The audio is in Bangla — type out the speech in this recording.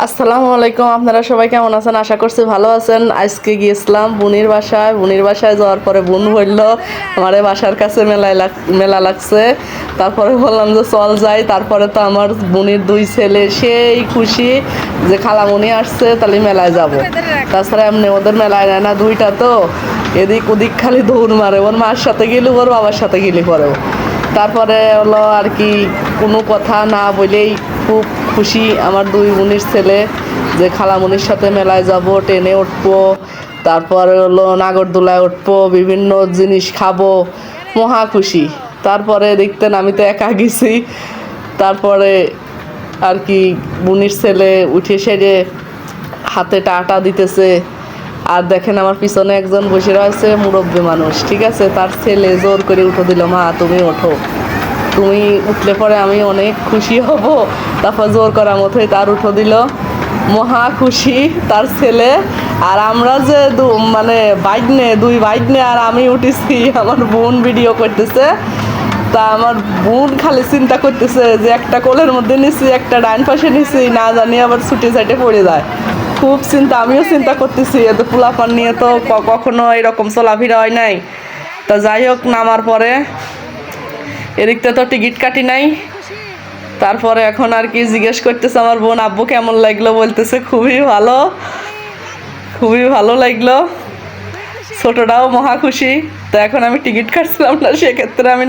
আসসালামু আলাইকুম। আপনারা সবাই কেমন আছেন? আশা করছি ভালো আছেন। আজকে গিয়েছিলাম বোনির বাসায় যাওয়ার পরে বোন বললো আমার বাসার কাছে মেলা লাগছে। তারপরে বললাম যে চল যাই। তারপরে তো আমার বোনের দুই ছেলে সেই খুশি যে খালামণি আসছে, তাহলে মেলায় যাব। তাছাড়া এমনি ওদের মেলায় নেয় না, দুইটা তো এদিক ওদিক খালি দৌড় মারে। ওর মার সাথে গেলে ওর বাবার সাথে গেলে পরেও। তারপরে হলো আর কি কোনো কথা না বলেই খুব খুশি আমার দুই বোনের ছেলে যে খালামণির সাথে মেলায় যাব, ট্রেনে উঠবো, তারপরে হলো নাগরদোলায় উঠবো, বিভিন্ন জিনিস খাবো, মহা খুশি। তারপরে দেখতেন আমি তো একা গেছি। তারপরে আর কি বোনের ছেলে উঠে সেরে হাতে টাটা দিতেছে। আর দেখেন আমার পিছনে একজন বসে রয়েছে মুরব্বী মানুষ, ঠিক আছে, তার ছেলে জোর করে উঠে দিল, মা তুমি ওঠো, তুমি উঠলে পরে আমি অনেক খুশি হব। তারপর জোর করার মতোই তার উঠো দিল, মহা খুশি তার ছেলে। আর আমরা যে দুই বাইকনে আর আমি উঠেছি, আমার বোন ভিডিও করতেছে। তা আমার বোন খালি চিন্তা করতেছে যে একটা কোলের মধ্যে নিছি, একটা ডাইন পাশে নিছি, না জানি আবার ছুটি সাইডে পড়ে যায়। খুব চিন্তা, আমিও চিন্তা করতেছি, এত পোলাপান নিয়ে তো কখনো এরকম চলাফেরা হয় নাই। তা যাই হোক, নামার পরে এদিকটা তো টিকিট কাটি নাই। তারপরে এখন আর কি জিজ্ঞেস করতেছে আমার বোন, আব্বু কেমন লাগলো? বলতেছে খুবই ভালো, খুবই ভালো লাগলো। ছোটটাও মহা খুশি। তো এখন আমি টিকিট কাটছিলাম না, সেক্ষেত্রে আমি